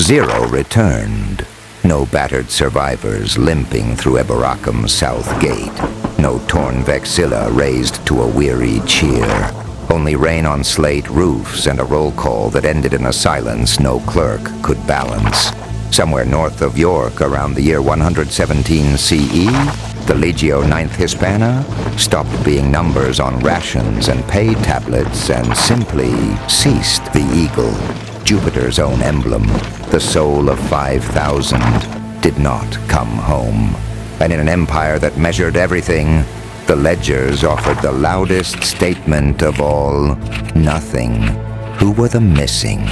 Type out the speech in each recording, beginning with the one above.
Zero returned. No battered survivors limping through Eboracum's south gate. No torn vexilla raised to a weary cheer. Only rain on slate roofs and a roll call that ended in a silence no clerk could balance. Somewhere north of York, around the year 117 CE, the Legio IX Hispana stopped being numbers on rations and pay tablets and simply ceased. The eagle, Jupiter's own emblem, the soul of 5,000, did not come home. And in an empire that measured everything, the ledgers offered the loudest statement of all: nothing. Who were the missing?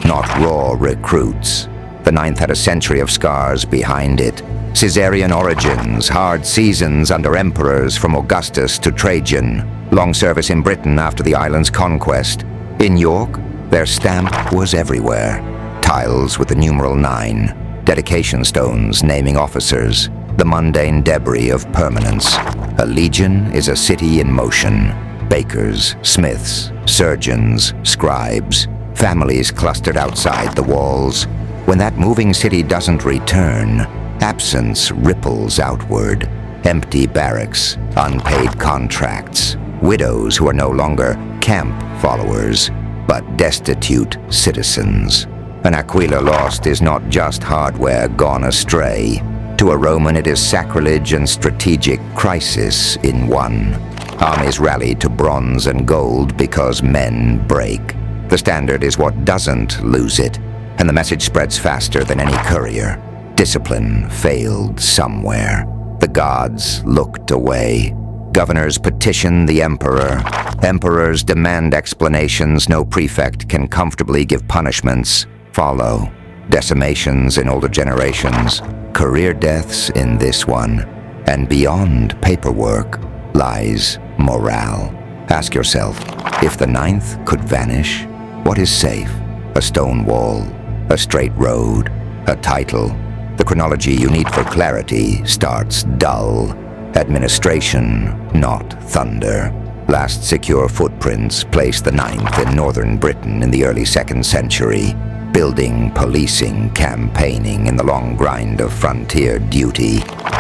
Not raw recruits. The Ninth had a century of scars behind it. Caesarian origins, hard seasons under emperors from Augustus to Trajan, long service in Britain after the island's conquest. In York, their stamp was everywhere. Tiles with the numeral 9, dedication stones naming officers, the mundane debris of permanence. A legion is a city in motion. Bakers, smiths, surgeons, scribes, families clustered outside the walls. When that moving city doesn't return, absence ripples outward. Empty barracks, unpaid contracts, widows who are no longer camp followers, but destitute citizens. An Aquila lost is not just hardware gone astray. To a Roman, it is sacrilege and strategic crisis in one. Armies rally to bronze and gold because men break. The standard is what doesn't lose it, and the message spreads faster than any courier. Discipline failed somewhere. The gods looked away. Governors petition the emperor. Emperors demand explanations no prefect can comfortably give punishments. Follow decimations in older generations, career deaths in this one, and beyond paperwork lies morale. Ask yourself, if the Ninth could vanish, what is safe? A stone wall, a straight road, a title. The chronology you need for clarity starts dull. Administration, not thunder. Last secure footprints place the Ninth in northern Britain in the early 2nd century. Building, policing, campaigning in the long grind of frontier duty.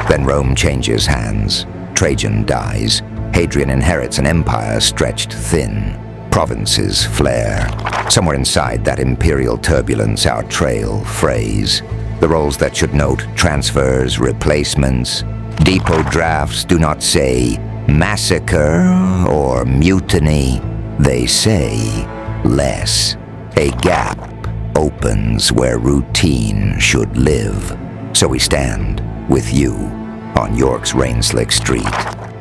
Then Rome changes hands. Trajan dies. Hadrian inherits an empire stretched thin. Provinces flare. Somewhere inside that imperial turbulence our trail frays. The roles that should note transfers, replacements. Depot drafts do not say massacre or mutiny. They say less. A gap opens where routine should live. So we stand with you on York's rain-slick street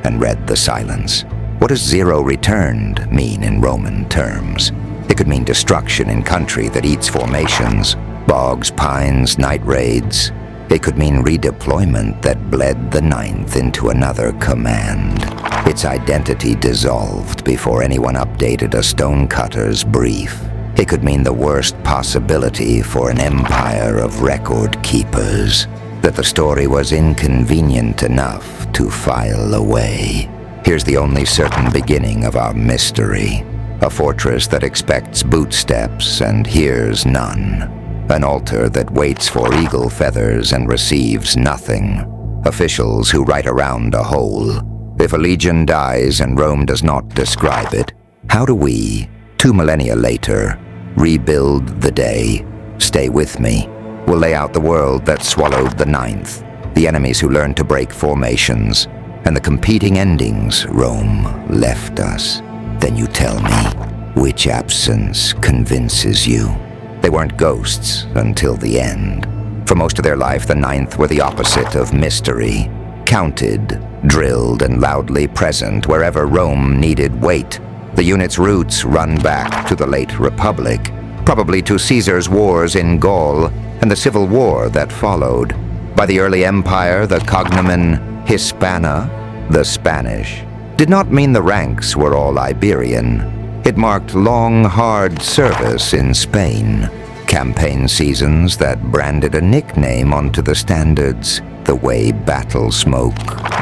and read the silence. What does zero returned mean in Roman terms? It could mean destruction in country that eats formations, bogs, pines, night raids. It could mean redeployment that bled the Ninth into another command. Its identity dissolved before anyone updated a stonecutter's brief. It could mean the worst possibility for an empire of record keepers, that the story was inconvenient enough to file away. Here's the only certain beginning of our mystery. A fortress that expects bootsteps and hears none. An altar that waits for eagle feathers and receives nothing. Officials who write around a hole. If a legion dies and Rome does not describe it, how do we, 2 millennia later, rebuild the day? Stay with me. We'll lay out the world that swallowed the Ninth, the enemies who learned to break formations, and the competing endings Rome left us. Then you tell me which absence convinces you. They weren't ghosts until the end. For most of their life, the Ninth were the opposite of mystery. Counted, drilled, and loudly present wherever Rome needed weight. The unit's roots run back to the late Republic, probably to Caesar's wars in Gaul and the civil war that followed. By the early empire, the cognomen Hispana, the Spanish, did not mean the ranks were all Iberian. It marked long, hard service in Spain. Campaign seasons that branded a nickname onto the standards, the way battle smoke,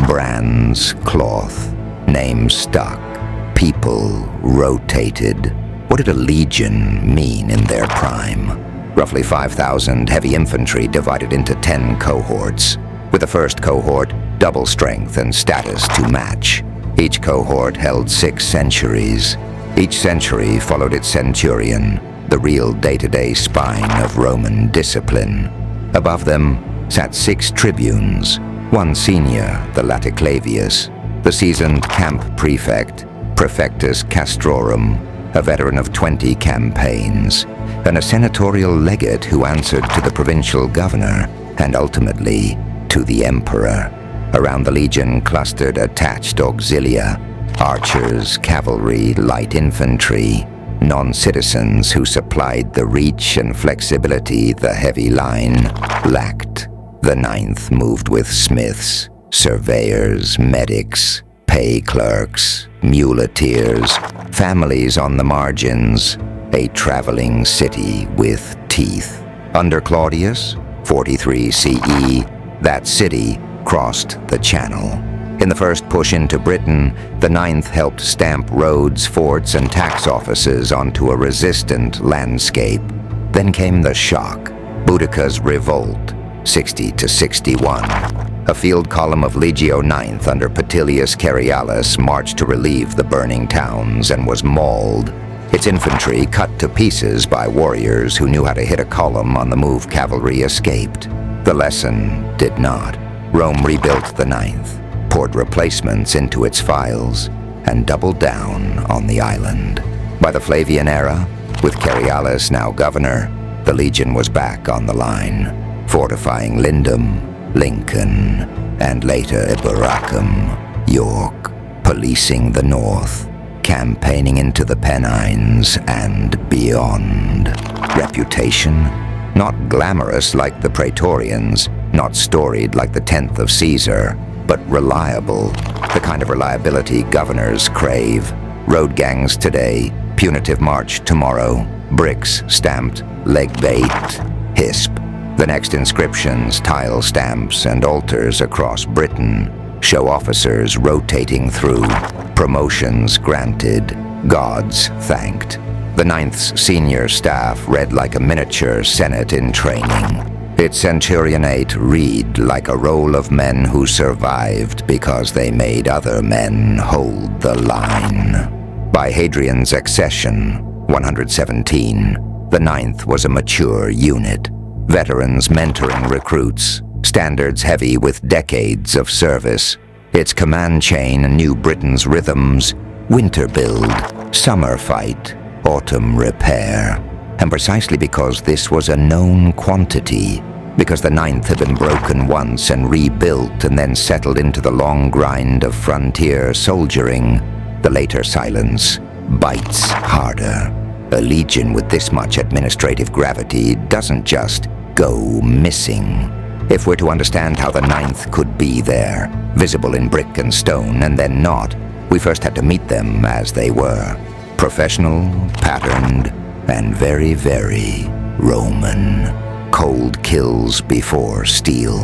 brands, cloth, names stuck, people rotated. What did a legion mean in their prime? roughly 5,000 heavy infantry divided into 10 cohorts, with the first cohort double strength and status to match. Each cohort held 6 centuries. Each century followed its centurion, the real day-to-day spine of Roman discipline. Above them sat 6 tribunes, one senior, the Laticlavius, the seasoned camp prefect, Prefectus Castrorum, a veteran of 20 campaigns, and a senatorial legate who answered to the provincial governor and ultimately to the emperor. Around the legion clustered attached auxilia, archers, cavalry, light infantry, non-citizens who supplied the reach and flexibility the heavy line lacked. The Ninth moved with smiths, surveyors, medics, pay clerks, muleteers, families on the margins, a traveling city with teeth. Under Claudius, 43 CE, that city crossed the Channel. In the first push into Britain, the Ninth helped stamp roads, forts, and tax offices onto a resistant landscape. Then came the shock, Boudicca's revolt, 60 to 61. A field column of Legio IX under Petilius Cerialis marched to relieve the burning towns and was mauled. Its infantry, cut to pieces by warriors who knew how to hit a column on the move cavalry, escaped. The lesson did not. Rome rebuilt the Ninth, poured replacements into its files, and doubled down on the island. By the Flavian era, with Cerialis now governor, the legion was back on the line, fortifying Lindum, Lincoln, and later Eboracum, York, policing the north, campaigning into the Pennines and beyond. Reputation? Not glamorous like the Praetorians, not storied like the 10th of Caesar, but reliable, the kind of reliability governors crave. Road gangs today, punitive march tomorrow, bricks stamped leg bait, Hisp. The next inscriptions, tile stamps, and altars across Britain show officers rotating through, promotions granted, gods thanked. The Ninth's senior staff read like a miniature senate in training. Its centurionate read like a roll of men who survived because they made other men hold the line. By Hadrian's accession, 117, the Ninth was a mature unit. Veterans mentoring recruits, standards heavy with decades of service. Its command chain knew Britain's rhythms: winter build, summer fight, autumn repair. And precisely because this was a known quantity, because the Ninth had been broken once and rebuilt and then settled into the long grind of frontier soldiering, the later silence bites harder. A legion with this much administrative gravity doesn't just go missing. If we're to understand how the Ninth could be there, visible in brick and stone, and then not, we first had to meet them as they were. Professional, patterned, and very, very Roman. Cold kills before steel.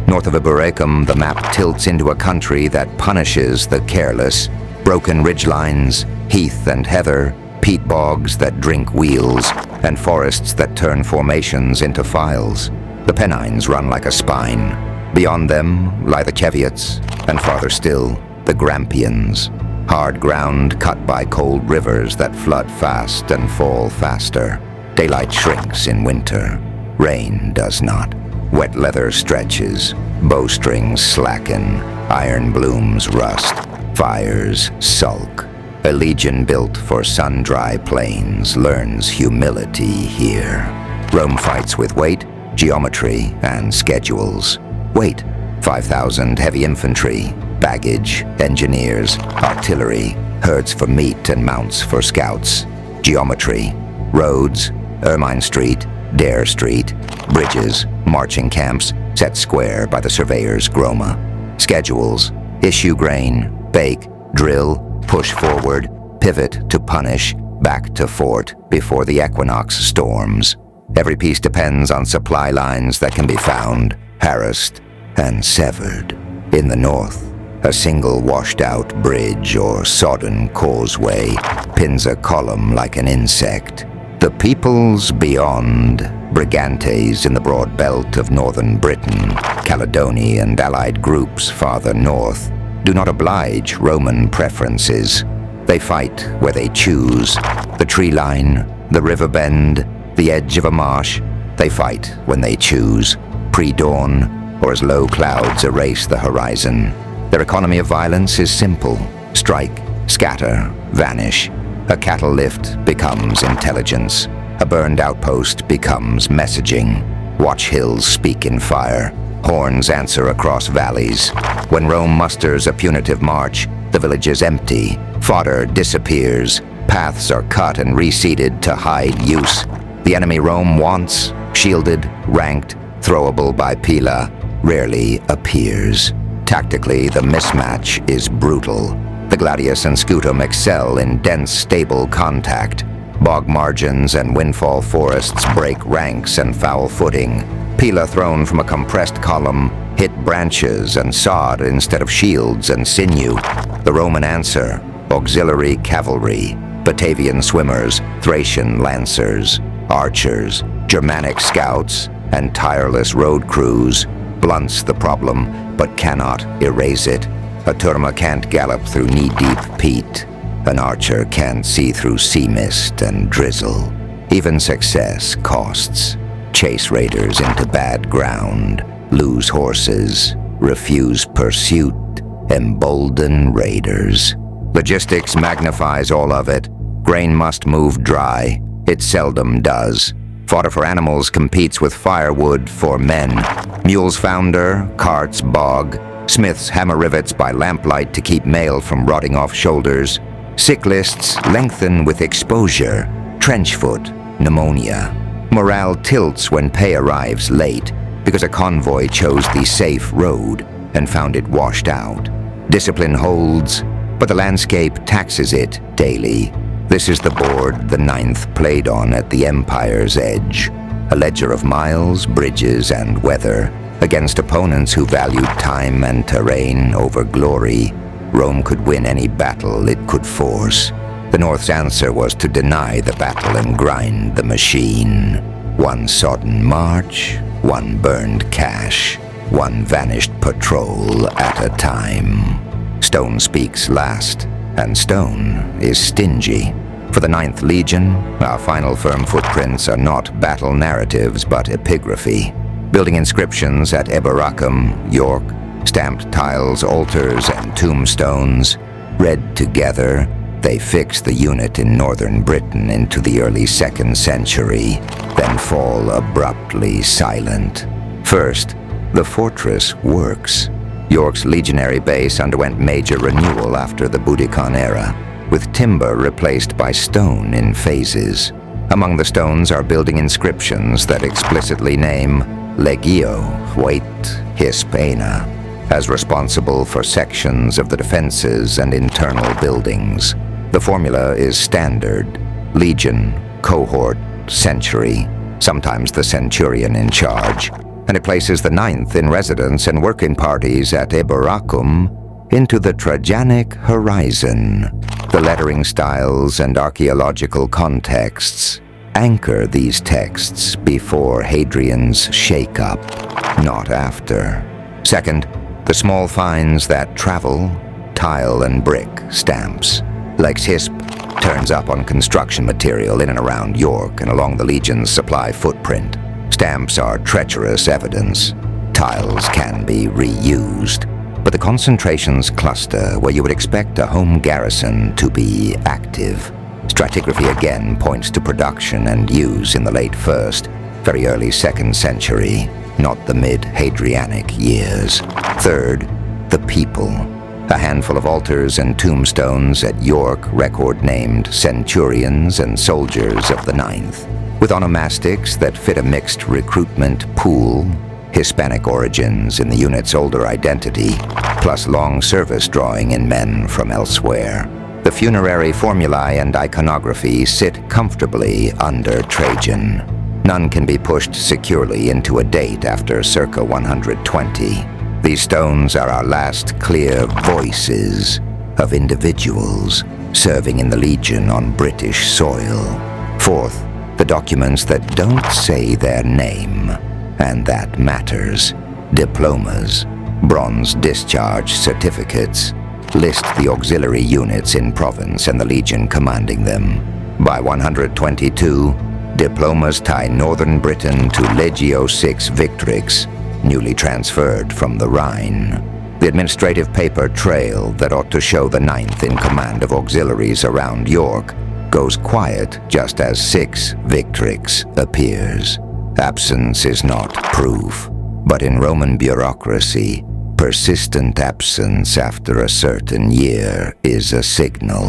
North of Eboracum, the map tilts into a country that punishes the careless. Broken ridgelines, heath and heather, peat bogs that drink wheels, and forests that turn formations into files. The Pennines run like a spine. Beyond them lie the Cheviots, and farther still, the Grampians. Hard ground cut by cold rivers that flood fast and fall faster. Daylight shrinks in winter. Rain does not. Wet leather stretches. Bowstrings slacken. Iron blooms rust. Fires sulk. A legion built for sun-dry plains learns humility here. Rome fights with weight, geometry, and schedules. Weight: 5,000 heavy infantry, baggage, engineers, artillery, herds for meat and mounts for scouts. Geometry: roads, Ermine Street, Dare Street, bridges, marching camps, set square by the surveyor's groma. Schedules: issue grain, bake, drill, push forward, pivot to punish, back to fort before the equinox storms. Every piece depends on supply lines that can be found, harassed, and severed. In the north, a single washed-out bridge or sodden causeway pins a column like an insect. The peoples beyond, Brigantes in the broad belt of northern Britain, Caledonia and allied groups farther north, do not oblige Roman preferences. They fight where they choose. The tree line, the river bend, the edge of a marsh. They fight when they choose, pre-dawn or as low clouds erase the horizon. Their economy of violence is simple. Strike, scatter, vanish. A cattle lift becomes intelligence. A burned outpost becomes messaging. Watch hills speak in fire. Horns answer across valleys. When Rome musters a punitive march, the village is empty. Fodder disappears. Paths are cut and reseeded to hide use. The enemy Rome wants, shielded, ranked, throwable by Pila, rarely appears. Tactically, the mismatch is brutal. The gladius and scutum excel in dense, stable contact. Bog margins and windfall forests break ranks and foul footing. Pila thrown from a compressed column hit branches and sod instead of shields and sinew. The Roman answer, auxiliary cavalry, Batavian swimmers, Thracian lancers, archers, Germanic scouts, and tireless road crews, blunts the problem but cannot erase it. A turma can't gallop through knee-deep peat. An archer can't see through sea mist and drizzle. Even success costs. Chase raiders into bad ground, lose horses, refuse pursuit, embolden raiders. Logistics magnifies all of it. Grain must move dry. It seldom does. Fodder for animals competes with firewood for men. Mules founder, carts bog. Smiths hammer rivets by lamplight to keep mail from rotting off shoulders. Sick lists lengthen with exposure. Trench foot, pneumonia. Morale tilts when pay arrives late because a convoy chose the safe road and found it washed out. Discipline holds, but the landscape taxes it daily. This is the board the Ninth played on at the Empire's edge. A ledger of miles, bridges, and weather. Against opponents who valued time and terrain over glory, Rome could win any battle it could force. The North's answer was to deny the battle and grind the machine. One sodden march, one burned cache, one vanished patrol at a time. Stone speaks last, and stone is stingy. For the Ninth Legion, our final firm footprints are not battle narratives but epigraphy. Building inscriptions at Eboracum, York, stamped tiles, altars, and tombstones. Read together, they fix the unit in northern Britain into the early 2nd century, then fall abruptly silent. First, the fortress works. York's legionary base underwent major renewal after the Boudiccan era, with timber replaced by stone in phases. Among the stones are building inscriptions that explicitly name Legio IX Hispana as responsible for sections of the defenses and internal buildings. The formula is standard: legion, cohort, century, sometimes the centurion in charge, and it places the Ninth in residence and working parties at Eboracum into the Trajanic horizon. The lettering styles and archaeological contexts anchor these texts before Hadrian's shake-up, not after. Second, the small finds that travel, tile and brick stamps. Lex Hisp turns up on construction material in and around York and along the Legion's supply footprint. Stamps are treacherous evidence. Tiles can be reused, but the concentrations cluster where you would expect a home garrison to be active. Stratigraphy again points to production and use in the late 1st, very early 2nd century, not the mid-Hadrianic years. Third, the people. A handful of altars and tombstones at York record-named centurions and soldiers of the Ninth, with onomastics that fit a mixed recruitment pool, Hispanic origins in the unit's older identity, plus long service drawing in men from elsewhere. The funerary formulae and iconography sit comfortably under Trajan. None can be pushed securely into a date after circa 120. These stones are our last clear voices of individuals serving in the Legion on British soil. Fourth, the documents that don't say their name, and that matters. Diplomas, bronze discharge certificates, list the auxiliary units in province and the legion commanding them. By 122, diplomas tie northern Britain to Legio VI Victrix, newly transferred from the Rhine. The administrative paper trail that ought to show the 9th in command of auxiliaries around York goes quiet just as 6 Victrix appears. Absence is not proof, but in Roman bureaucracy, persistent absence after a certain year is a signal.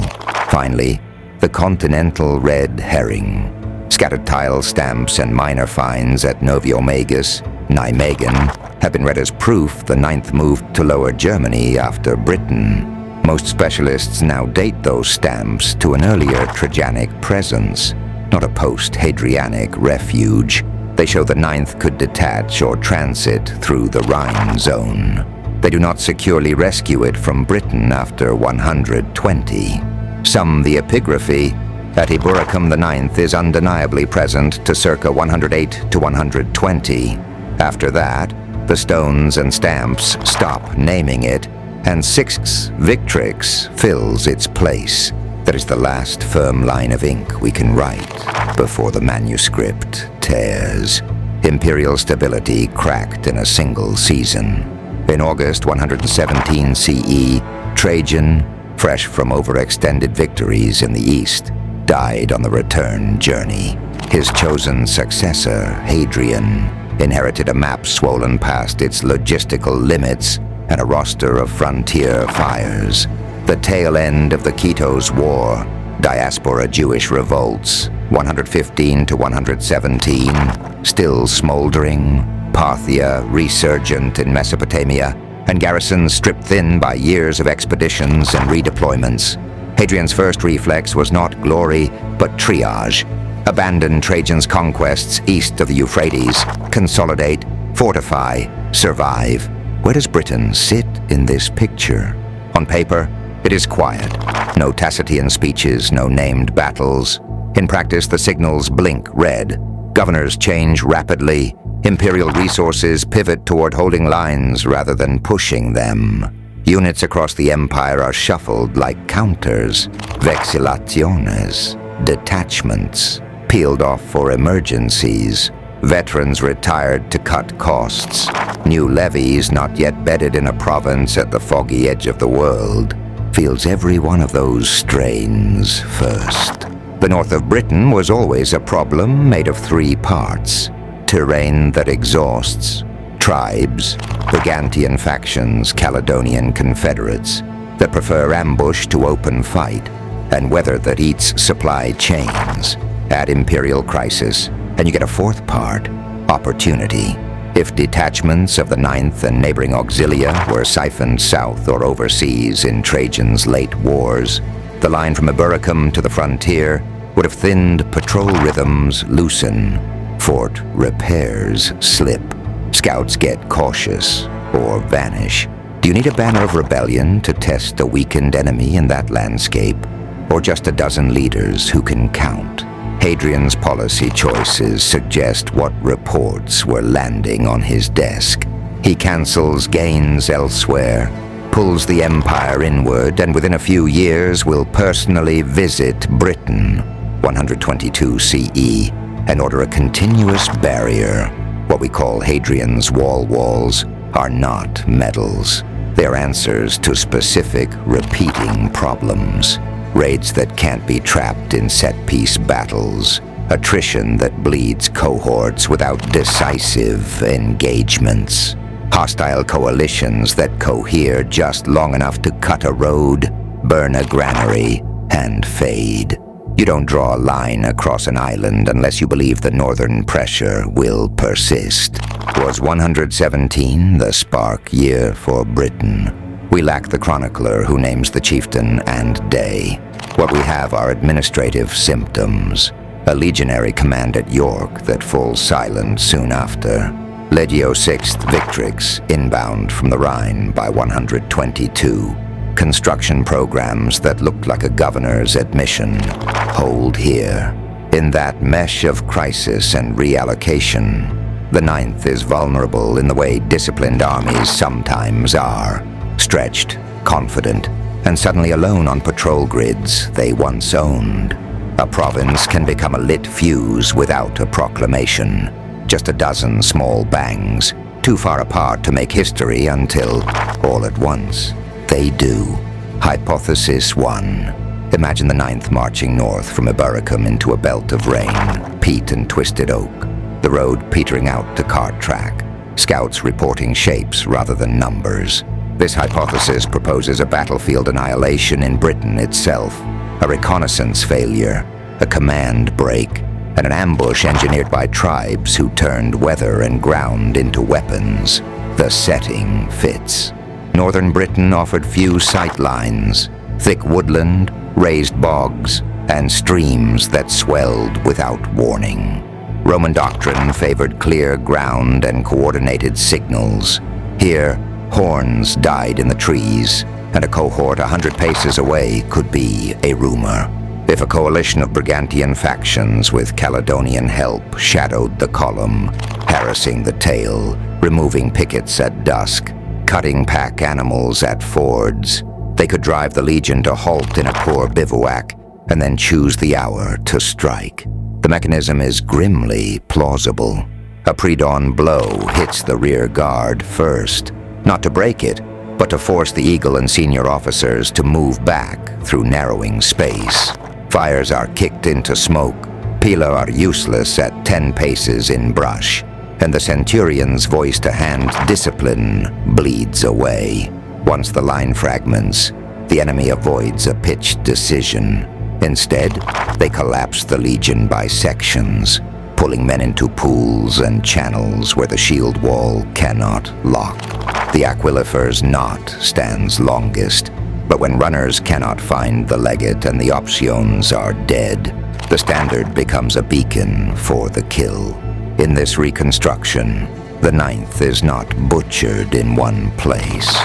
Finally, the continental red herring. Scattered tile stamps and minor finds at Noviomagus, Nijmegen, have been read as proof the 9th moved to Lower Germany after Britain. Most specialists now date those stamps to an earlier Trajanic presence, not a post-Hadrianic refuge. They show the 9th could detach or transit through the Rhine zone. They do not securely rescue it from Britain after 120. Some the epigraphy at Eburacum the 9th is undeniably present to circa 108 to 120. After that, the stones and stamps stop naming it, and 6 Victrix fills its place. That is the last firm line of ink we can write before the manuscript tears. Imperial stability cracked in a single season. In August 117 CE, Trajan, fresh from overextended victories in the east, died on the return journey. His chosen successor, Hadrian, inherited a map swollen past its logistical limits and a roster of frontier fires. The tail end of the Kitos War, diaspora Jewish revolts, 115 to 117, still smoldering, Parthia resurgent in Mesopotamia, and garrisons stripped thin by years of expeditions and redeployments. Hadrian's first reflex was not glory, but triage. Abandon Trajan's conquests east of the Euphrates, consolidate, fortify, survive. Where does Britain sit in this picture? On paper, it is quiet. No Tacitian speeches, no named battles. In practice, the signals blink red. Governors change rapidly. Imperial resources pivot toward holding lines rather than pushing them. Units across the empire are shuffled like counters, vexillationes, detachments, peeled off for emergencies, veterans retired to cut costs, new levies not yet bedded in a province at the foggy edge of the world, feels every one of those strains first. The north of Britain was always a problem made of 3 parts. Terrain that exhausts, tribes, Brigantian factions, Caledonian confederates, that prefer ambush to open fight, and weather that eats supply chains. Add imperial crisis, and you get a 4th part, opportunity. If detachments of the 9th and neighboring auxilia were siphoned south or overseas in Trajan's late wars, the line from Eburacum to the frontier would have thinned patrol rhythms loosen, fort repairs slip, scouts get cautious or vanish. Do you need a banner of rebellion to test a weakened enemy in that landscape, or just a dozen leaders who can count? Hadrian's policy choices suggest what reports were landing on his desk. He cancels gains elsewhere, pulls the empire inward, and within a few years will personally visit Britain, 122 CE, and order a continuous barrier. What we call Hadrian's walls are not medals. They are answers to specific, repeating problems. Raids that can't be trapped in set-piece battles. Attrition that bleeds cohorts without decisive engagements. Hostile coalitions that cohere just long enough to cut a road, burn a granary, and fade. You don't draw a line across an island unless you believe the northern pressure will persist. Was 117 the spark year for Britain? We lack the chronicler who names the chieftain and day. What we have are administrative symptoms. A legionary command at York that falls silent soon after. Legio VI Victrix inbound from the Rhine by 122. Construction programs that looked like a governor's admission. Hold here. In that mesh of crisis and reallocation, the Ninth is vulnerable in the way disciplined armies sometimes are, stretched, confident, and suddenly alone on patrol grids they once owned. A province can become a lit fuse without a proclamation, just a dozen small bangs, too far apart to make history until, all at once, they do. Hypothesis 1. Imagine the Ninth marching north from Eburacum into a belt of rain, peat and twisted oak, the road petering out to cart track, scouts reporting shapes rather than numbers. This hypothesis proposes a battlefield annihilation in Britain itself, a reconnaissance failure, a command break, and an ambush engineered by tribes who turned weather and ground into weapons. The setting fits. Northern Britain offered few sight lines, thick woodland, raised bogs, and streams that swelled without warning. Roman doctrine favored clear ground and coordinated signals. Here, horns died in the trees, and a cohort 100 paces away could be a rumor. If a coalition of Brigantian factions with Caledonian help shadowed the column, harassing the tail, removing pickets at dusk, cutting pack animals at fords, they could drive the legion to halt in a core bivouac and then choose the hour to strike. The mechanism is grimly plausible. A pre-dawn blow hits the rear guard first, not to break it, but to force the Eagle and senior officers to move back through narrowing space. Fires are kicked into smoke, pila are useless at 10 paces in brush, and the centurion's voice-to-hand discipline bleeds away. Once the line fragments, the enemy avoids a pitched decision. Instead, they collapse the legion by sections, pulling men into pools and channels where the shield wall cannot lock. The Aquilifer's knot stands longest, but when runners cannot find the legate and the options are dead, the standard becomes a beacon for the kill. In this reconstruction, the Ninth is not butchered in one place.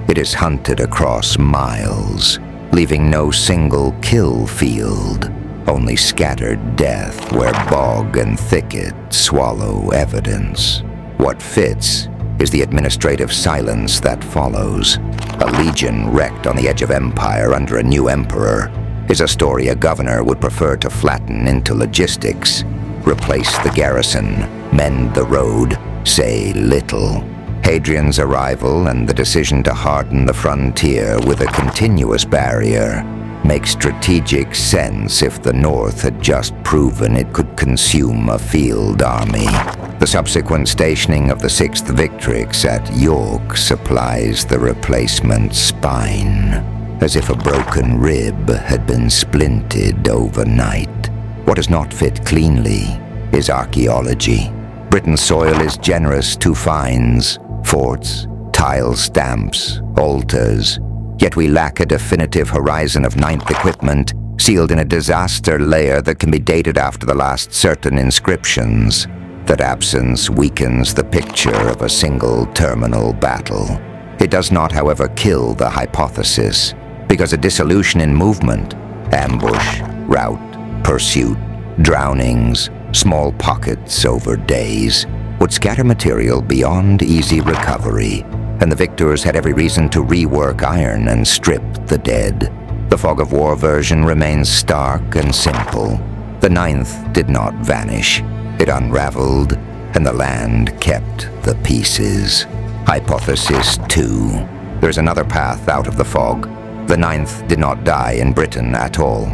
It is hunted across miles, leaving no single kill field, only scattered death where bog and thicket swallow evidence. What fits is the administrative silence that follows. A legion wrecked on the edge of empire under a new emperor is a story a governor would prefer to flatten into logistics, replace the garrison, mend the road, say little. Hadrian's arrival and the decision to harden the frontier with a continuous barrier makes strategic sense if the North had just proven it could consume a field army. The subsequent stationing of the 6th Victrix at York supplies the replacement spine, as if a broken rib had been splinted overnight. What does not fit cleanly is archaeology. Britain's soil is generous to finds, forts, tile stamps, altars, yet we lack a definitive horizon of Ninth equipment sealed in a disaster layer that can be dated after the last certain inscriptions. That absence weakens the picture of a single terminal battle. It does not, however, kill the hypothesis, because a dissolution in movement, ambush, rout, pursuit, drownings, small pockets over days, would scatter material beyond easy recovery, and the victors had every reason to rework iron and strip the dead. The fog of war version remains stark and simple. The Ninth did not vanish. It unraveled, and the land kept the pieces. Hypothesis 2. There's another path out of the fog. The Ninth did not die in Britain at all.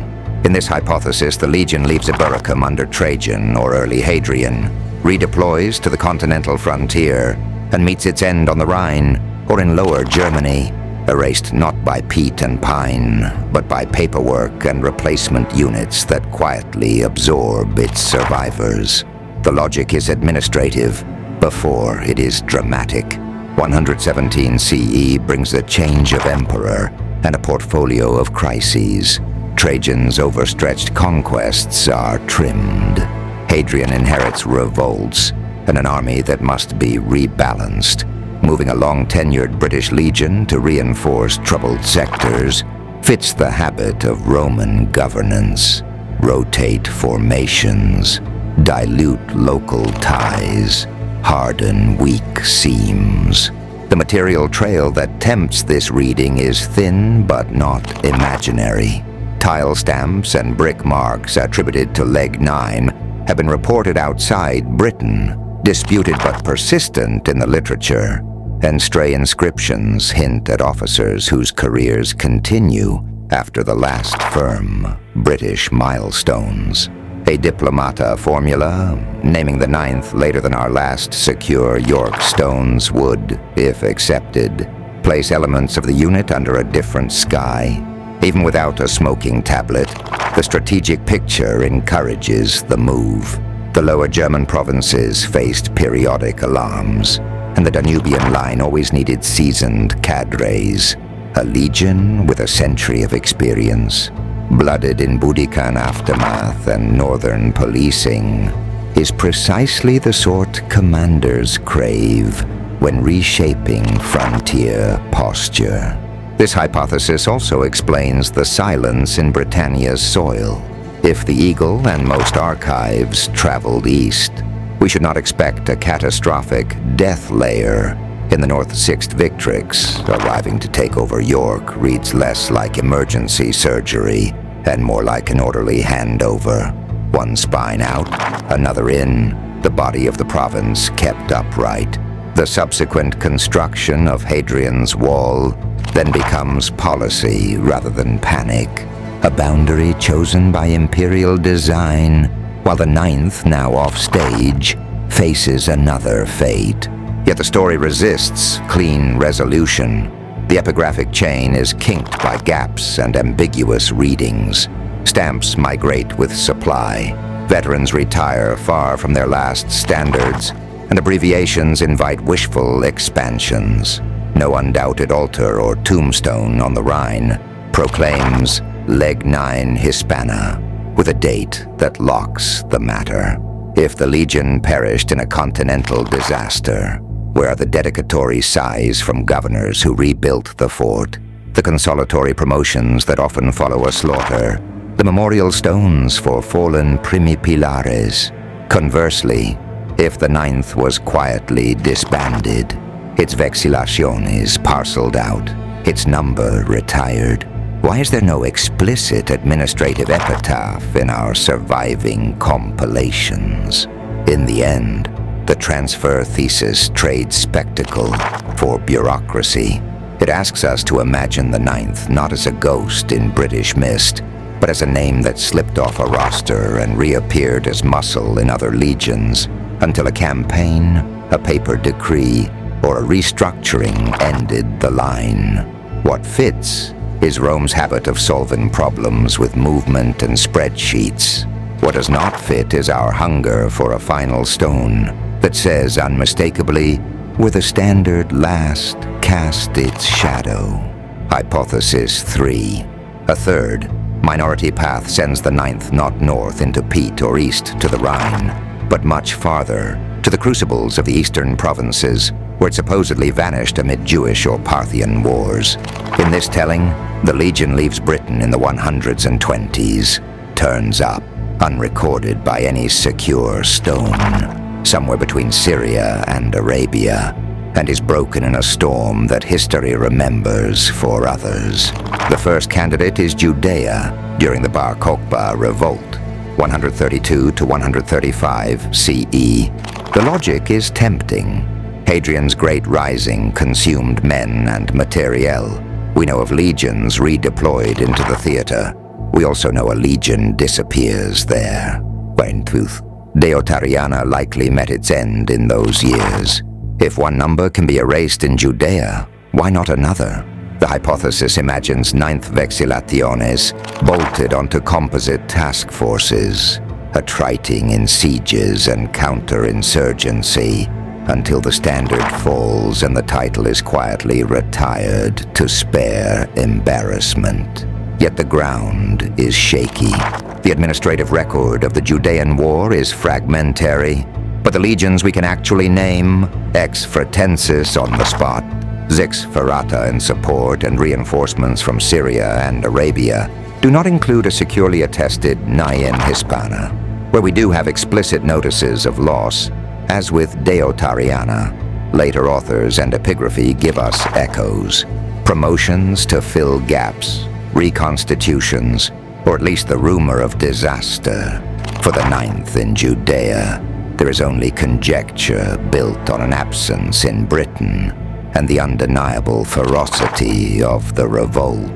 In this hypothesis, the legion leaves Eburacum under Trajan or early Hadrian, redeploys to the continental frontier, and meets its end on the Rhine or in Lower Germany, erased not by peat and pine, but by paperwork and replacement units that quietly absorb its survivors. The logic is administrative before it is dramatic. 117 CE brings a change of emperor and a portfolio of crises. Trajan's overstretched conquests are trimmed. Hadrian inherits revolts and an army that must be rebalanced. Moving a long-tenured British legion to reinforce troubled sectors fits the habit of Roman governance. rotate formations, dilute local ties, harden weak seams. The material trail that tempts this reading is thin but not imaginary. Tile stamps and brick marks attributed to Leg IX have been reported outside Britain, disputed but persistent in the literature, and stray inscriptions hint at officers whose careers continue after the last firm British milestones. A diplomata formula, naming the ninth later than our last secure York stones would, if accepted, place elements of the unit under a different sky. Even without a smoking tablet, the strategic picture encourages the move. The lower German provinces faced periodic alarms, and the Danubian line always needed seasoned cadres. A legion with a century of experience, blooded in Boudiccan aftermath and northern policing, is precisely the sort commanders crave when reshaping frontier posture. This hypothesis also explains the silence in Britannia's soil. If the Eagle and most archives traveled east, we should not expect a catastrophic death layer. In the North 6th Victrix, arriving to take over York reads less like emergency surgery and more like an orderly handover. One spine out, another in, the body of the province kept upright. The subsequent construction of Hadrian's Wall then becomes policy rather than panic, a boundary chosen by imperial design, while the ninth, now off stage, faces another fate. Yet the story resists clean resolution. The epigraphic chain is kinked by gaps and ambiguous readings. Stamps migrate with supply. Veterans retire far from their last standards, and abbreviations invite wishful expansions. No undoubted altar or tombstone on the Rhine proclaims Leg IX Hispana, with a date that locks the matter. If the Legion perished in a continental disaster, where are the dedicatory sighs from governors who rebuilt the fort, the consolatory promotions that often follow a slaughter, the memorial stones for fallen primipilares? Conversely, if the ninth was quietly disbanded, its vexillationes parceled out, its number retired, why is there no explicit administrative epitaph in our surviving compilations? In the end, the transfer thesis trades spectacle for bureaucracy. It asks us to imagine the ninth not as a ghost in British mist, but as a name that slipped off a roster and reappeared as muscle in other legions, until a campaign, a paper decree, or a restructuring ended the line. What fits is Rome's habit of solving problems with movement and spreadsheets. What does not fit is our hunger for a final stone that says unmistakably, where the standard last cast its shadow. Hypothesis 3. A third, minority path sends the ninth not north into Pete or east to the Rhine, but much farther, to the crucibles of the eastern provinces, where it supposedly vanished amid Jewish or Parthian wars. In this telling, the Legion leaves Britain in the 100s and 20s, turns up, unrecorded by any secure stone, somewhere between Syria and Arabia, and is broken in a storm that history remembers for others. The first candidate is Judea during the Bar Kokhba revolt, 132 to 135 CE. The logic is tempting. Hadrian's great rising consumed men and materiel. We know of legions redeployed into the theater. We also know a legion disappears there. In truth, Deotariana likely met its end in those years. If one number can be erased in Judea, why not another? The hypothesis imagines ninth vexillationes bolted onto composite task forces, attriting in sieges and counterinsurgency, until the standard falls and the title is quietly retired to spare embarrassment. Yet the ground is shaky. The administrative record of the Judean War is fragmentary, but the legions we can actually name, ex Fretensis on the spot, Zix Ferrata in support and reinforcements from Syria and Arabia, do not include a securely attested IX Hispana, where we do have explicit notices of loss, as with Deuteriana. Later authors and epigraphy give us echoes, promotions to fill gaps, reconstitutions, or at least the rumor of disaster. For the ninth in Judea, there is only conjecture built on an absence in Britain and the undeniable ferocity of the revolt.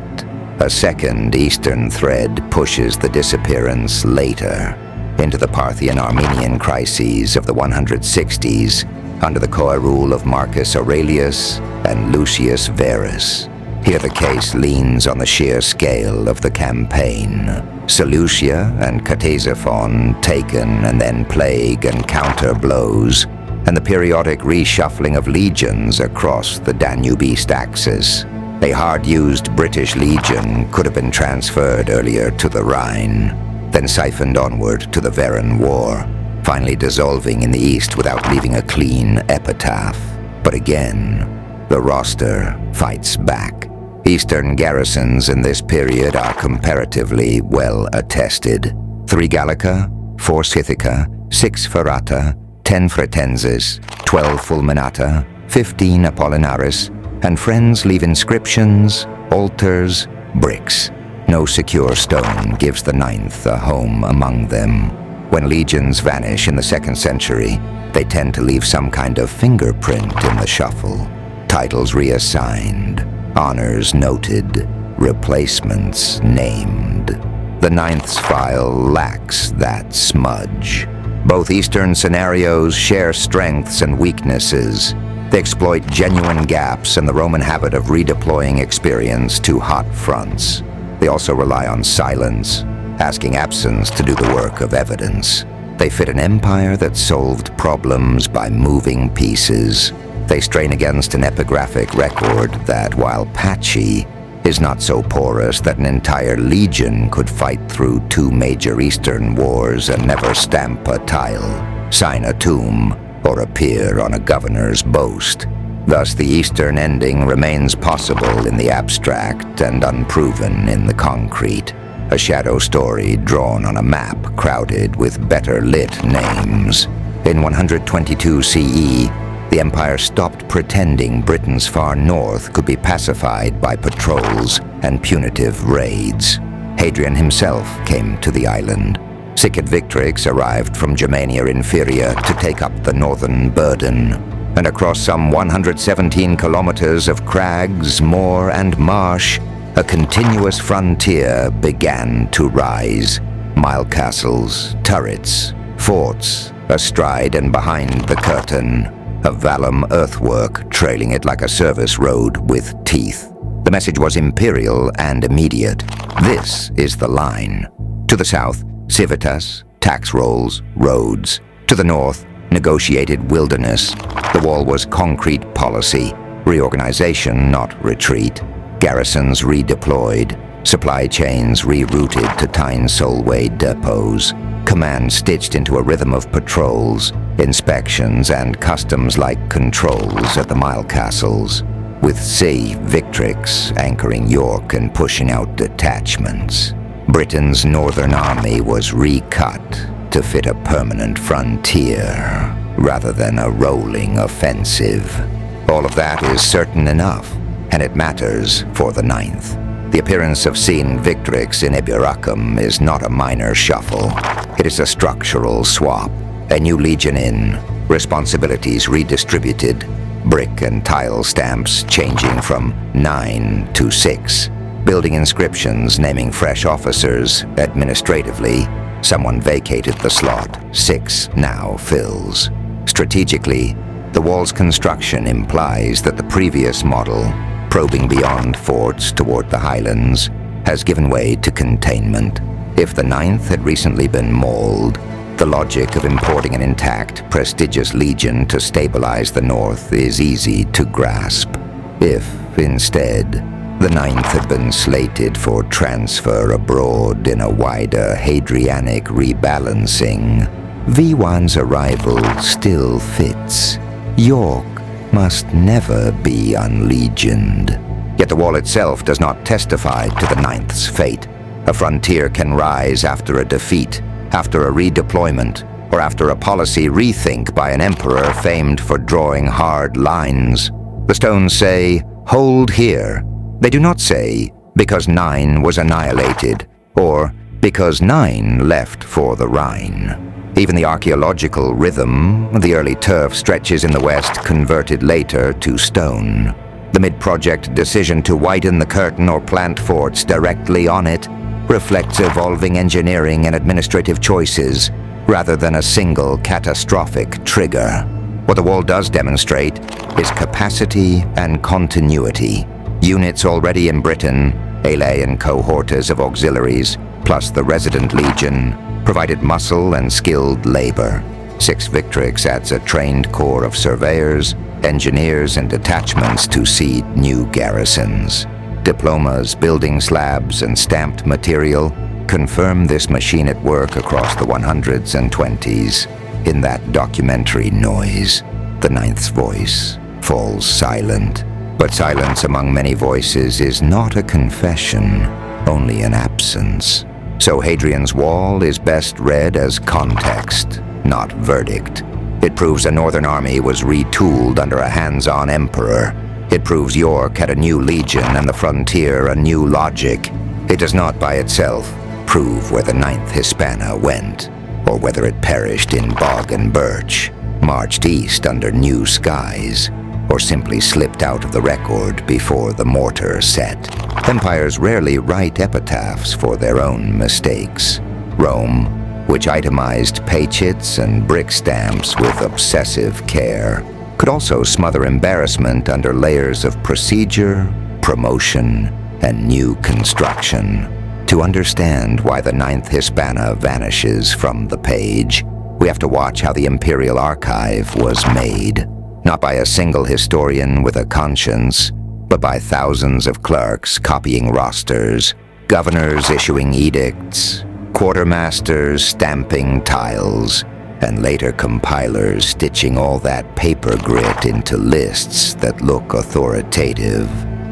A second eastern thread pushes the disappearance later into the Parthian-Armenian crises of the 160s under the co-rule of Marcus Aurelius and Lucius Verus. Here the case leans on the sheer scale of the campaign. Seleucia and Ctesiphon taken, and then plague and counter blows, and the periodic reshuffling of legions across the Danube East axis. A hard-used British legion could have been transferred earlier to the Rhine, then siphoned onward to the Veran War, finally dissolving in the east without leaving a clean epitaph. But again, the roster fights back. Eastern garrisons in this period are comparatively well attested. 3 Gallica, 4 Scythica, 6 Ferrata, 10 Fretensis, 12 Fulminata, 15 Apollinaris, and friends leave inscriptions, altars, bricks. No secure stone gives the ninth a home among them. When legions vanish in the 2nd century, they tend to leave some kind of fingerprint in the shuffle. Titles reassigned, honors noted, replacements named. The ninth's file lacks that smudge. Both Eastern scenarios share strengths and weaknesses. They exploit genuine gaps in the Roman habit of redeploying experience to hot fronts. They also rely on silence, asking absence to do the work of evidence. They fit an empire that solved problems by moving pieces. They strain against an epigraphic record that, while patchy, is not so porous that an entire legion could fight through 2 major Eastern wars and never stamp a tile, sign a tomb, or appear on a governor's boast. Thus, the Eastern ending remains possible in the abstract and unproven in the concrete. A shadow story drawn on a map crowded with better-lit names. In 122 CE, the Empire stopped pretending Britain's far north could be pacified by patrols and punitive raids. Hadrian himself came to the island. Sicut Victrix arrived from Germania Inferior to take up the northern burden, and across some 117 kilometers of crags, moor, and marsh, a continuous frontier began to rise. Mile castles, turrets, forts, astride and behind the curtain, a vallum earthwork trailing it like a service road with teeth. The message was imperial and immediate. This is the line. To the south, civitas, tax rolls, roads. To the north, negotiated wilderness. The wall was concrete policy, reorganization, not retreat. Garrisons redeployed, supply chains rerouted to Tyne Solway depots, command stitched into a rhythm of patrols, inspections, and customs-like controls at the mile castles, with C. Victrix anchoring York and pushing out detachments. Britain's northern army was recut to fit a permanent frontier rather than a rolling offensive. All of that is certain enough, and it matters for the ninth. The appearance of Scene Victrix in Eburacum is not a minor shuffle. It is a structural swap. A new legion in, responsibilities redistributed, brick and tile stamps changing from 9 to 6, building inscriptions naming fresh officers. Administratively, someone vacated the slot. 6 now fills. Strategically, the wall's construction implies that the previous model, probing beyond forts toward the Highlands, has given way to containment. If the ninth had recently been mauled, the logic of importing an intact, prestigious legion to stabilize the north is easy to grasp. If, instead, the ninth had been slated for transfer abroad in a wider Hadrianic rebalancing, V1's arrival still fits. York must never be unlegioned. Yet the wall itself does not testify to the ninth's fate. A frontier can rise after a defeat, after a redeployment, or after a policy rethink by an emperor famed for drawing hard lines. The stones say, "Hold here." They do not say, "Because 9 was annihilated," or "Because 9 left for the Rhine." Even the archaeological rhythm, the early turf stretches in the west converted later to stone. The mid-project decision to widen the curtain or plant forts directly on it reflects evolving engineering and administrative choices rather than a single catastrophic trigger. What the wall does demonstrate is capacity and continuity. Units already in Britain, alae and cohortes of auxiliaries, plus the resident legion, provided muscle and skilled labor. 6 Victrix adds a trained corps of surveyors, engineers, and detachments to seed new garrisons. Diplomas, building slabs, and stamped material confirm this machine at work across the 100s and 20s. In that documentary noise, the 9th's voice falls silent. But silence among many voices is not a confession, only an absence. So Hadrian's Wall is best read as context, not verdict. It proves a northern army was retooled under a hands-on emperor. It proves York had a new legion and the frontier a new logic. It does not by itself prove where the 9th Hispana went, or whether it perished in bog and birch, marched east under new skies, or simply slipped out of the record before the mortar set. Empires rarely write epitaphs for their own mistakes. Rome, which itemized paychits and brick stamps with obsessive care, could also smother embarrassment under layers of procedure, promotion, and new construction. To understand why the 9th Hispana vanishes from the page, we have to watch how the imperial archive was made. Not by a single historian with a conscience, but by thousands of clerks copying rosters, governors issuing edicts, quartermasters stamping tiles, and later compilers stitching all that paper grit into lists that look authoritative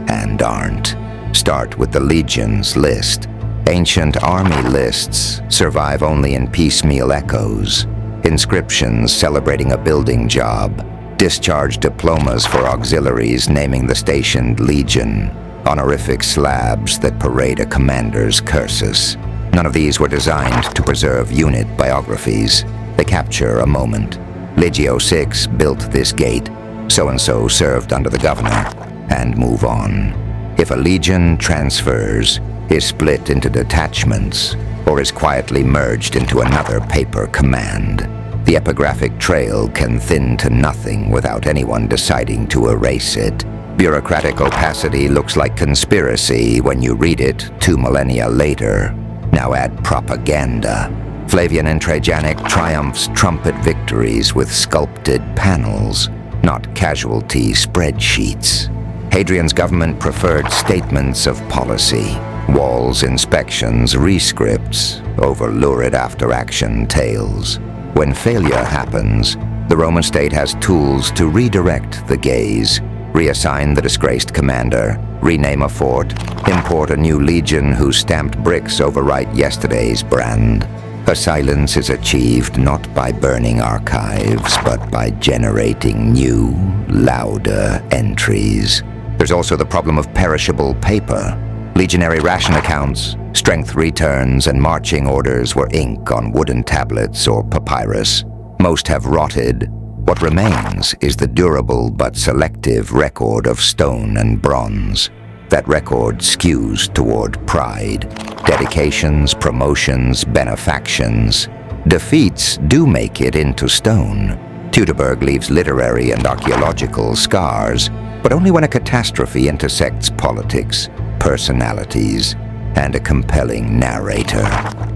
and aren't. Start with the legion's list. Ancient army lists survive only in piecemeal echoes. Inscriptions celebrating a building job, discharged diplomas for auxiliaries naming the stationed legion, honorific slabs that parade a commander's cursus. None of these were designed to preserve unit biographies. They capture a moment. Legio VI built this gate, so-and-so served under the governor, and move on. If a legion transfers, is split into detachments, or is quietly merged into another paper command, the epigraphic trail can thin to nothing without anyone deciding to erase it. Bureaucratic opacity looks like conspiracy when you read it 2 millennia later. Now add propaganda. Flavian and Trajanic triumphs trumpet victories with sculpted panels, not casualty spreadsheets. Hadrian's government preferred statements of policy, walls inspections, rescripts, over lurid after-action tales. When failure happens, the Roman state has tools to redirect the gaze, reassign the disgraced commander, rename a fort, import a new legion whose stamped bricks overwrite yesterday's brand. A silence is achieved not by burning archives, but by generating new, louder entries. There's also the problem of perishable paper. Legionary ration accounts, strength returns, and marching orders were ink on wooden tablets or papyrus. Most have rotted. What remains is the durable but selective record of stone and bronze. That record skews toward pride, dedications, promotions, benefactions. Defeats do make it into stone. Teutoburg leaves literary and archaeological scars, but only when a catastrophe intersects politics, personalities, and a compelling narrator.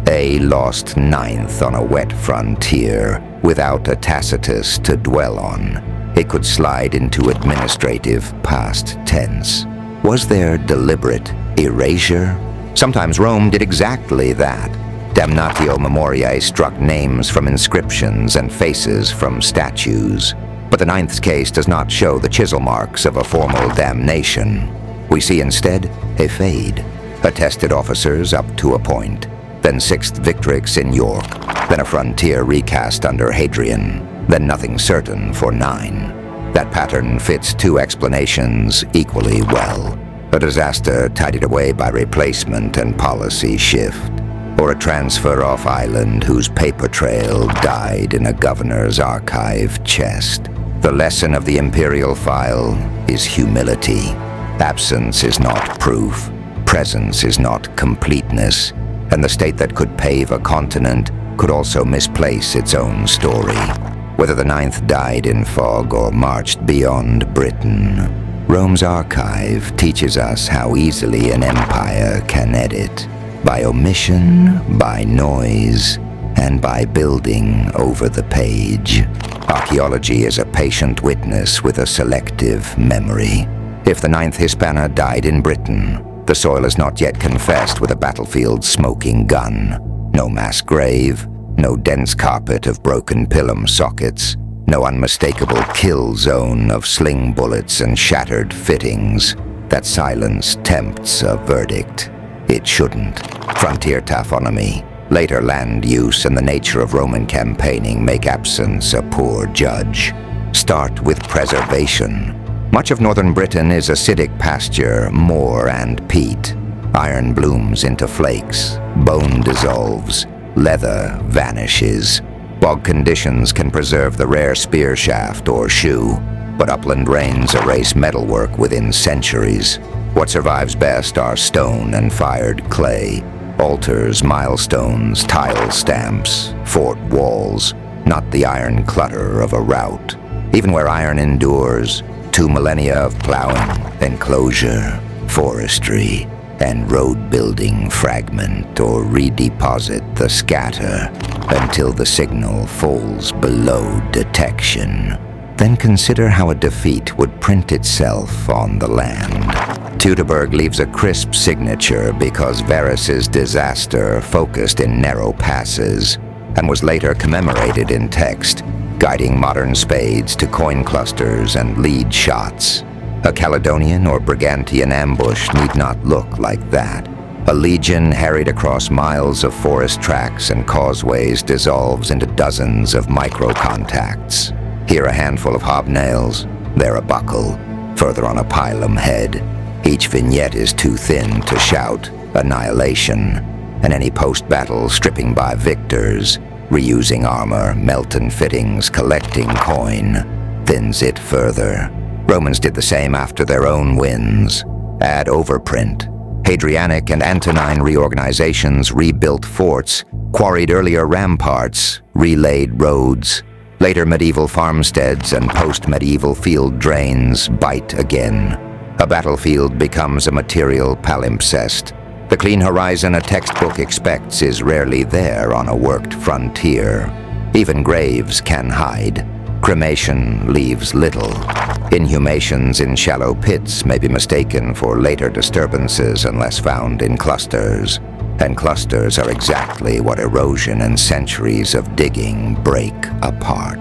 A lost 9th on a wet frontier without a Tacitus to dwell on. It could slide into administrative past tense. Was there deliberate erasure? Sometimes Rome did exactly that. Damnatio Memoriae struck names from inscriptions and faces from statues. But the 9th's case does not show the chisel marks of a formal damnation. We see instead a fade, attested officers up to a point, then 6th Victrix in York, then a frontier recast under Hadrian, then nothing certain for 9. That pattern fits 2 explanations equally well. A disaster tidied away by replacement and policy shift, or a transfer off island whose paper trail died in a governor's archive chest. The lesson of the imperial file is humility. Absence is not proof. Presence is not completeness. And the state that could pave a continent could also misplace its own story. Whether the 9th died in fog or marched beyond Britain, Rome's archive teaches us how easily an empire can edit. By omission, by noise, and by building over the page. Archaeology is a patient witness with a selective memory. If the 9th Hispana died in Britain, the soil is not yet confessed with a battlefield smoking gun. No mass grave, no dense carpet of broken pilum sockets, no unmistakable kill zone of sling bullets and shattered fittings. That silence tempts a verdict. It shouldn't. Frontier taphonomy, later land use, and the nature of Roman campaigning make absence a poor judge. Start with preservation. Much of northern Britain is acidic pasture, moor and peat. Iron blooms into flakes, bone dissolves, leather vanishes. Bog conditions can preserve the rare spear shaft or shoe, but upland rains erase metalwork within centuries. What survives best are stone and fired clay, altars, milestones, tile stamps, fort walls, not the iron clutter of a rout. Even where iron endures, 2 millennia of plowing, enclosure, forestry, and road building fragment or redeposit the scatter until the signal falls below detection. Then consider how a defeat would print itself on the land. Teutoburg leaves a crisp signature because Varus's disaster focused in narrow passes and was later commemorated in text, guiding modern spades to coin clusters and lead shots. A Caledonian or Brigantian ambush need not look like that. A legion harried across miles of forest tracks and causeways dissolves into dozens of micro-contacts. Here a handful of hobnails, there a buckle, further on a pilum head. Each vignette is too thin to shout annihilation, and any post-battle stripping by victors, reusing armor, melting fittings, collecting coin, thins it further. Romans did the same after their own wins. Add overprint. Hadrianic and Antonine reorganizations rebuilt forts, quarried earlier ramparts, relaid roads. Later medieval farmsteads and post-medieval field drains bite again. A battlefield becomes a material palimpsest. The clean horizon a textbook expects is rarely there on a worked frontier. Even graves can hide. Cremation leaves little. Inhumations in shallow pits may be mistaken for later disturbances unless found in clusters. And clusters are exactly what erosion and centuries of digging break apart.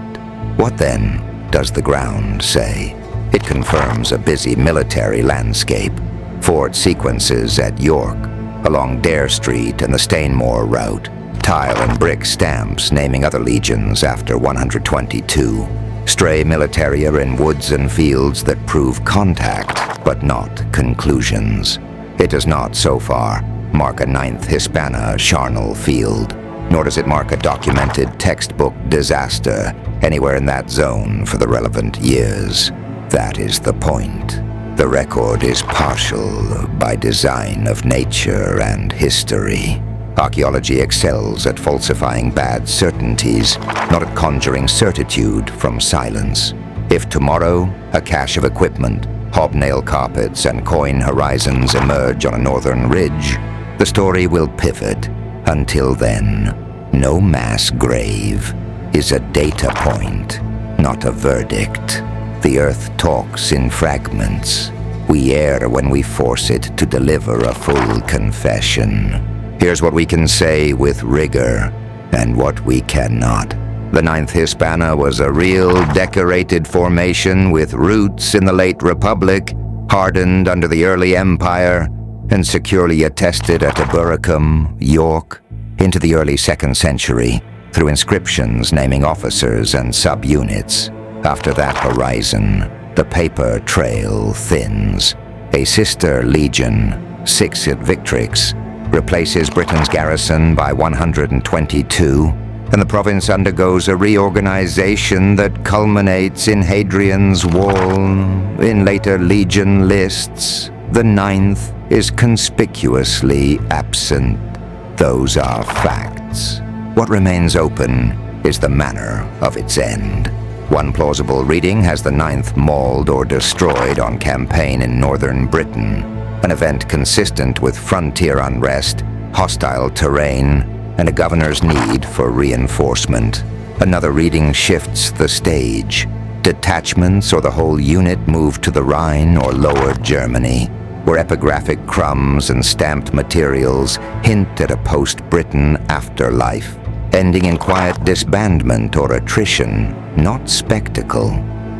What then does the ground say? It confirms a busy military landscape. Fort sequences at York, along Dare Street and the Stainmore route. Tile and brick stamps naming other legions after 122. Stray militaria in woods and fields that prove contact, but not conclusions. It does not, so far, mark a 9th Hispana charnel field, nor does it mark a documented textbook disaster anywhere in that zone for the relevant years. That is the point. The record is partial by design of nature and history. Archaeology excels at falsifying bad certainties, not at conjuring certitude from silence. If tomorrow, a cache of equipment, hobnail carpets, and coin horizons emerge on a northern ridge, the story will pivot. Until then, no mass grave is a data point, not a verdict. The earth talks in fragments. We err when we force it to deliver a full confession. Here's what we can say with rigor, and what we cannot. The 9th Hispana was a real decorated formation with roots in the late Republic, hardened under the early Empire, and securely attested at Eboracum, York, into the early 2nd century through inscriptions naming officers and subunits. After that horizon, the paper trail thins. A sister legion, Sixit Victrix, replaces Britain's garrison by 122, and the province undergoes a reorganization that culminates in Hadrian's Wall. In later legion lists, the 9th is conspicuously absent. Those are facts. What remains open is the manner of its end. One plausible reading has the 9th mauled or destroyed on campaign in northern Britain, an event consistent with frontier unrest, hostile terrain, and a governor's need for reinforcement. Another reading shifts the stage. Detachments or the whole unit move to the Rhine or Lower Germany, where epigraphic crumbs and stamped materials hint at a post-Britain afterlife, ending in quiet disbandment or attrition, not spectacle.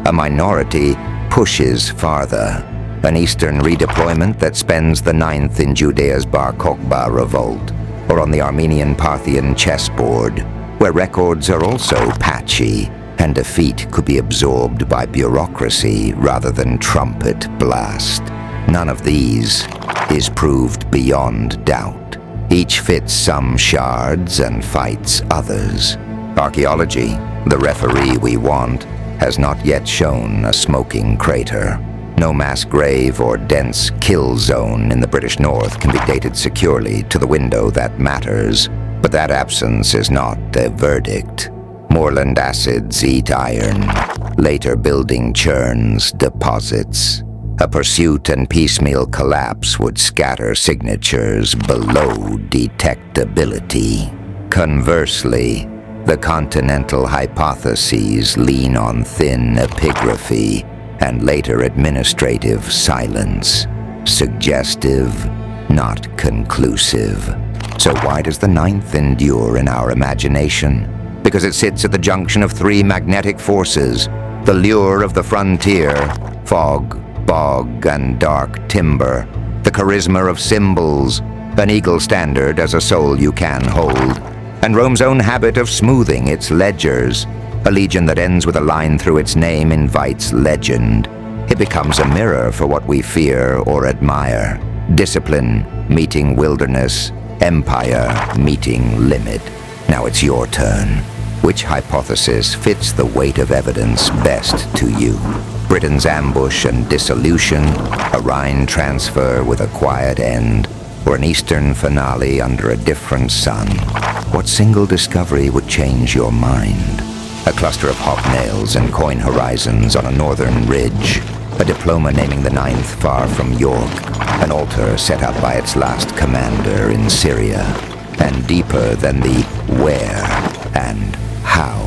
A minority pushes farther, an eastern redeployment that spends the 9th in Judea's Bar Kokhba revolt, or on the Armenian Parthian chessboard, where records are also patchy, and defeat could be absorbed by bureaucracy rather than trumpet blast. None of these is proved beyond doubt. Each fits some shards and fights others. Archaeology, the referee we want, has not yet shown a smoking crater. No mass grave or dense kill zone in the British North can be dated securely to the window that matters, but that absence is not a verdict. Moorland acids eat iron. Later building churns deposits. A pursuit and piecemeal collapse would scatter signatures below detectability. Conversely, the continental hypotheses lean on thin epigraphy and later administrative silence. Suggestive, not conclusive. So why does the 9th endure in our imagination? Because it sits at the junction of 3 magnetic forces: the lure of the frontier, fog, bog, and dark timber; the charisma of symbols, an eagle standard as a soul you can hold; and Rome's own habit of smoothing its ledgers. A legion that ends with a line through its name invites legend. It becomes a mirror for what we fear or admire. Discipline meeting wilderness, empire meeting limit. Now it's your turn. Which hypothesis fits the weight of evidence best to you? Britain's ambush and dissolution, a Rhine transfer with a quiet end, or an eastern finale under a different sun? What single discovery would change your mind? A cluster of hobnails and coin horizons on a northern ridge, a diploma naming the 9th far from York, an altar set up by its last commander in Syria, and deeper than the where and how.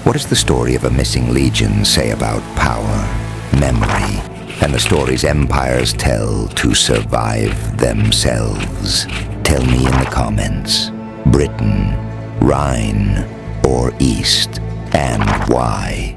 What does the story of a missing legion say about power, memory, and the stories empires tell to survive themselves? Tell me in the comments. Britain, Rhine, or East, and why?